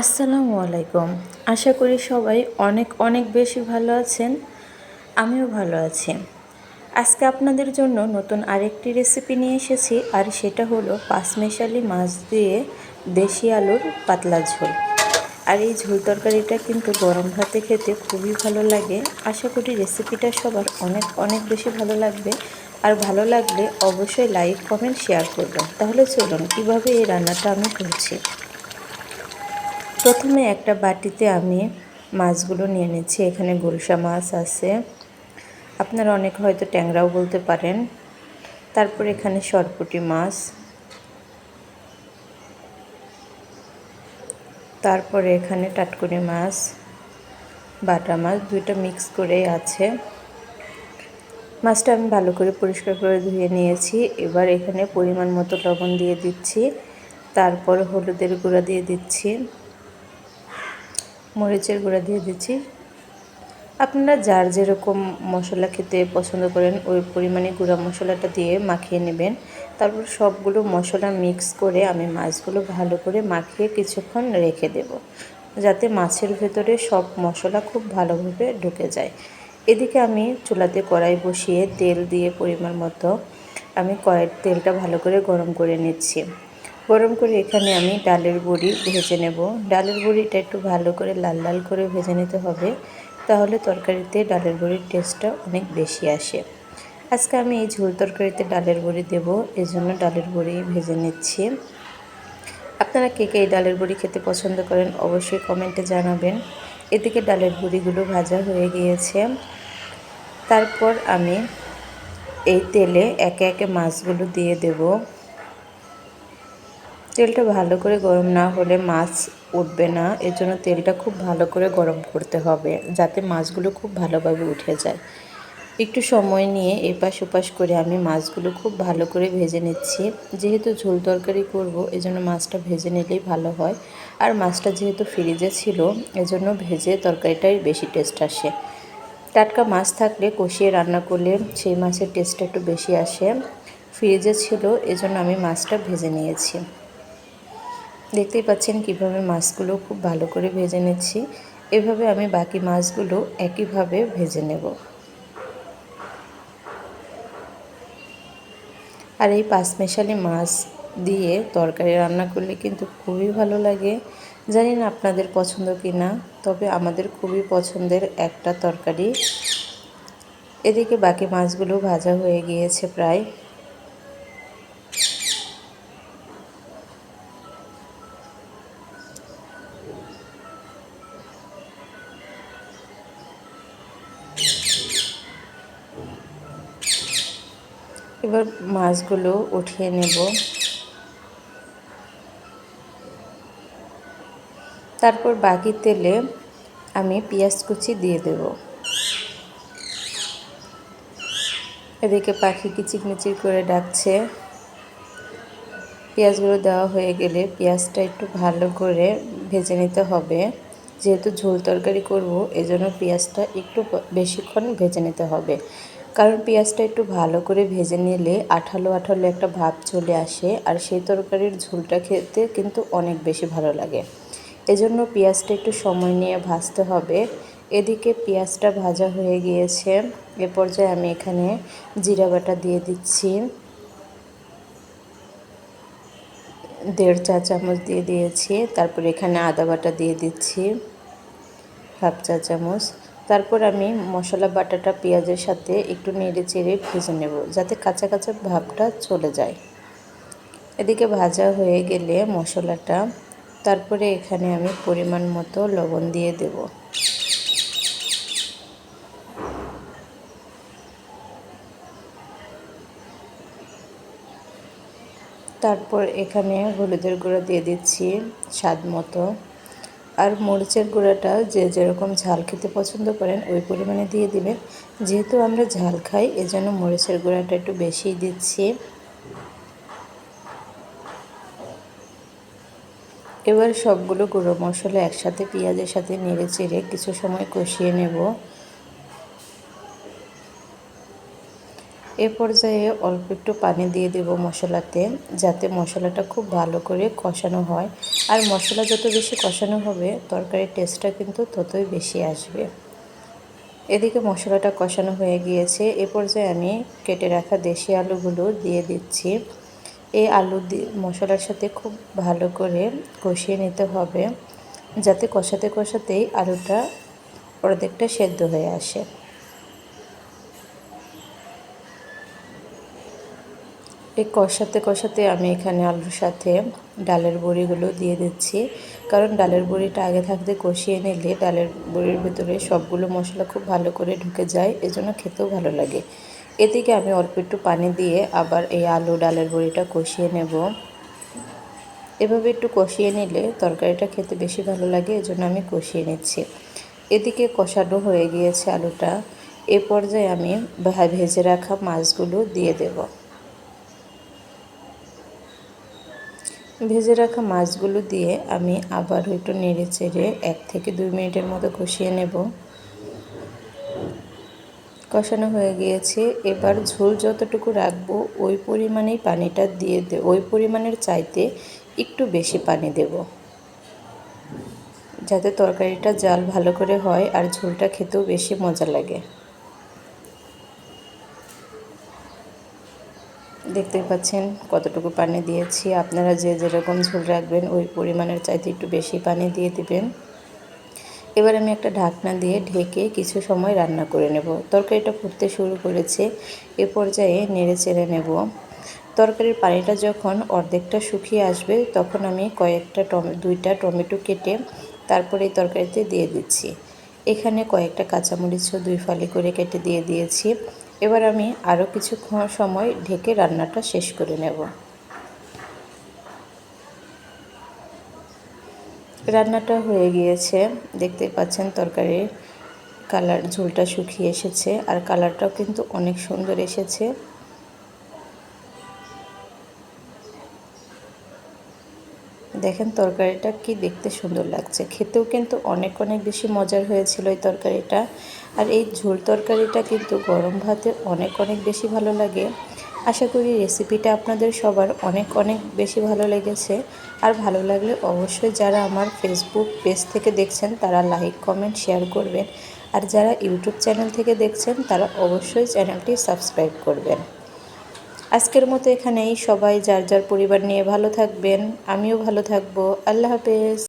আসসালামু আলাইকুম। আশা করি সবাই অনেক অনেক বেশি ভালো আছেন। আমিও ভালো আছি। আজকে আপনাদের জন্য নতুন আরেকটি রেসিপি নিয়ে এসেছি, আর সেটা হলো পাঁচমেশালি মাছ দিয়ে দেশি আলুর পাতলা ঝোল। আর এই ঝোল তরকারিটা কিন্তু গরম ভাতে খেতে খুবই ভালো লাগে। আশা করি রেসিপিটা সবার অনেক অনেক বেশি ভালো লাগবে। আর ভালো লাগলে অবশ্যই লাইক, কমেন্ট, শেয়ার করবেন। তাহলে চলুন কীভাবে এই রান্নাটা আমি করছি। প্রথমে একটা বাটিতে আমি মাছগুলো নিয়ে নিচ্ছি। এখানে গুলশা মাছ আছে, আপনারা অনেক হয়তো ট্যাংরাও বলতে পারেন। তারপর এখানে সরপুঁটি মাছ, তারপরে এখানে টাটকুনি মাছ, বাটা মাছ, দুইটা মিক্স করেই আছে। মাছটা আমি ভালো করে পরিষ্কার করে ধুয়ে নিয়েছি। এবার এখানে পরিমাণ মতো লবণ দিয়ে দিচ্ছি, তারপর হলুদের গুঁড়া দিয়ে দিচ্ছি, মরিচের গুঁড়া দিয়ে দিচ্ছি। আপনারা যার যেরকম মশলা খেতে পছন্দ করেন ওই পরিমাণে গুঁড়া মশলাটা দিয়ে মাখিয়ে নেবেন। তারপর সবগুলো মশলা মিক্স করে আমি মাছগুলো ভালো করে মাখিয়ে কিছুক্ষণ রেখে দেব, যাতে মাছের ভেতরে সব মশলা খুব ভালোভাবে ঢুকে যায়। এদিকে আমি চুলাতে কড়াই বসিয়ে তেল দিয়ে পরিমাণ মতো আমি কড়াইয়ের তেলটা ভালো করে গরম করে নিচ্ছি। গরম করে এখানে আমি ডালের বড়ি ভেজে নেব। ডালের বড়িটা একটু ভালো করে লাল লাল করে ভেজে নিতে হবে, তাহলে তরকারিতে ডালের বড়ির টেস্টটা অনেক বেশি আসে। আজকে আমি এই ঝোল তরকারিতে ডালের বড়ি দেব, এজন্য ডালের বড়ি ভেজে নিচ্ছি। আপনারা কে কে এই ডালের বড়ি খেতে পছন্দ করেন অবশ্যই কমেন্টে জানাবেন। এদিকে ডালের বড়িগুলো ভাজা হয়ে গিয়েছে। তারপর আমি এই তেলে একে একে মাছগুলো দিয়ে দেব। তেলটা ভালো করে গরম না হলে মাছ উঠবে না, এর জন্য তেলটা খুব ভালো করে গরম করতে হবে, যাতে মাছগুলো খুব ভালোভাবে উঠে যায়। একটু সময় নিয়ে এপাশ ওপাশ করে আমি মাছগুলো খুব ভালো করে ভেজে নিচ্ছি। যেহেতু ঝোল তরকারি করব, এজন্য মাছটা ভেজে নিলেই ভালো হয়। আর মাছটা যেহেতু ফ্রিজে ছিল, এজন্য ভেজে তরকারিটাই বেশি টেস্ট আসে। টাটকা মাছ থাকলে কষিয়ে রান্না করলে সেই মাছের টেস্টটা একটু বেশি আসে। ফ্রিজে ছিল, এজন্য আমি মাছটা ভেজে নিয়েছি। দেখতেই পাচ্ছেন কিভাবে মাছগুলো খুব ভালো করে ভেজে নিচ্ছি। এভাবে আমি বাকি মাছগুলো একইভাবে ভেজে নেব। আর এই পাঁচমেশালি মাছ দিয়ে তরকারি রান্না করলে কিন্তু খুবই ভালো লাগে। জানি না আপনাদের পছন্দ কি না, তবে আমাদের খুবই পছন্দের একটা তরকারি। এদিকে বাকি মাছগুলো ভাজা হয়ে গিয়েছে প্রায়। এবার মাছগুলো উঠিয়ে নেব। তারপর বাকি তেলে আমি পেঁয়াজ কুচি দিয়ে দেব। এদিকে পাখি কিচিরমিচির করে ডাকছে। পেঁয়াজগুলো দেওয়া হয়ে গেলে পেঁয়াজটা একটু ভালো করে ভেজে নিতে হবে। যেহেতু ঝোল তরকারি করব, এজন্য পেঁয়াজটা একটু বেশিক্ষণ ভেজে নিতে হবে। কারণ পেঁয়াজটা একটু ভালো করে ভেজে নিলে আঠালো আঠালো একটা ভাব চলে আসে, আর সেই তরকারির ঝোলটা খেতে কিন্তু অনেক বেশি ভালো লাগে। এজন্য পেঁয়াজটা একটু সময় নিয়ে ভাজতে হবে। এদিকে পেঁয়াজটা ভাজা হয়ে গিয়েছে। এ পর্যায়ে আমি এখানে জিরা বাটা দিয়ে দিচ্ছি, 1.5 চা চামচ দিয়ে দিয়েছি। তারপর এখানে আদা বাটা দিয়ে দিচ্ছি 1/2 চা চামচ। তারপর আমি মশলা বাটাটা পেঁয়াজের সাথে একটু নেড়ে চেড়ে ভেজে নেব, যাতে কাঁচা কাঁচা ভাবটা চলে যায়। এদিকে ভাজা হয়ে গেলে মশলাটা, তারপরে এখানে আমি পরিমাণ মতো লবণ দিয়ে দেব। তারপর এখানে হলুদের গুঁড়া দিয়ে দিচ্ছি স্বাদ মতো। আর মরিচের গুঁড়াটা যে যেরকম ঝাল খেতে পছন্দ করেন ওই পরিমাণে দিয়ে দিবেন। যেহেতু আমরা ঝাল খাই, এজন্য মরিচের গুঁড়াটা একটু বেশিই দিচ্ছি। এবার সবগুলো গুঁড়ো মশলা একসাথে পেঁয়াজের সাথে নেড়ে চেড়ে কিছু সময় কষিয়ে নেব। এ পর্যায়ে অল্প একটু পানি দিয়ে দেব মশলাতে, যাতে মশলাটা খুব ভালো করে কষানো হয়। আর মশলা যত বেশি কষানো হবে তরকারির টেস্টটা কিন্তু ততই বেশি আসবে। এদিকে মশলাটা কষানো হয়ে গিয়েছে। এ পর্যায়ে আমি কেটে রাখা দেশি আলুগুলো দিয়ে দিচ্ছি। এই আলু মশলার সাথে খুব ভালো করে কষিয়ে নিতে হবে, যাতে কষাতে কষাতেই আলুটা অর্ধেকটা সেদ্ধ হয়ে আসে। এই কষাতে কষাতে আমি এখানে আলুর সাথে ডালের বড়িগুলো দিয়ে দিচ্ছি, কারণ ডালের বড়িটা আগে থাকতে কষিয়ে নিলে ডালের বড়ির ভিতরে সবগুলো মশলা খুব ভালো করে ঢুকে যায়, এজন্য খেতেও ভালো লাগে। এদিকে আমি অল্প একটু পানি দিয়ে আবার এই আলু ডালের বড়িটা কষিয়ে নেব। এভাবে একটু কষিয়ে নিলে তরকারিটা খেতে বেশি ভালো লাগে, এজন্য আমি কষিয়ে নিচ্ছি। এদিকে কষানো হয়ে গিয়েছে আলুটা। এ পর্যায়ে আমি ভেজে রাখা মাছগুলো দিয়ে দেব। ভেজে রাখা মাছগুলো দিয়ে আমি আবার একটু নেড়ে চেড়ে 1 থেকে 2 মিনিটের মতো কষিয়ে নেব। কষানো হয়ে গিয়েছে। এবার ঝোল যতটুকু রাখবো ওই পরিমাণেই পানিটা দিয়ে ওই পরিমাণের চাইতে একটু বেশি পানি দেব, যাতে তরকারিটা জাল ভালো করে হয় আর ঝোলটা খেতেও বেশি মজা লাগে। দেখতে পাচ্ছেন কতটুকু পানি দিয়েছি। আপনারা যে যেরকম ঝোল রাখবেন ওই পরিমাণের চাইতে একটু বেশি পানি দিয়ে দিবেন। এবার আমি একটা ঢাকনা দিয়ে ঢেকে কিছু সময় রান্না করে নেব। তরকারিটা ফুটতে শুরু করেছে। এ পর্যায়ে নেড়ে চেড়ে নেব। তরকারির পানিটা যখন অর্ধেকটা শুকিয়ে আসবে তখন আমি দুইটা টমেটো কেটে তারপরে এই তরকারিতে দিয়ে দিচ্ছি। এখানে কয়েকটা কাঁচামরিচও 2 ফালি করে কেটে দিয়ে দিয়েছি। এবার আমি আরও কিছুক্ষণ সময় ঢেকে রান্নাটা শেষ করে নেব। রান্নাটা হয়ে গিয়েছে। দেখতে পাচ্ছেন তরকারির ঝোলটা শুকিয়ে এসেছে আর কালারটাও কিন্তু অনেক সুন্দর এসেছে। দেখেন তরকারিটা কি দেখতে সুন্দর লাগছে, খেতেও কিন্তু অনেক অনেক বেশি মজার হয়েছিল এই তরকারিটা। আর এই ঝোল তরকারিটা কিন্তু গরম ভাতে অনেক অনেক বেশি ভালো লাগে। আশা করি রেসিপিটা আপনাদের সবার অনেক অনেক বেশি ভালো লেগেছে। আর ভালো লাগলে অবশ্যই যারা আমার ফেসবুক পেজ থেকে দেখছেন তারা লাইক কমেন্ট শেয়ার করবেন, আর যারা ইউটিউব চ্যানেল থেকে দেখছেন তারা অবশ্যই চ্যানেলটি সাবস্ক্রাইব করবেন। আজকের মতো এখানেই। সবাই যার যার পরিবার নিয়ে ভালো থাকবেন, আমিও ভালো থাকবো। আল্লাহ হাফেজ।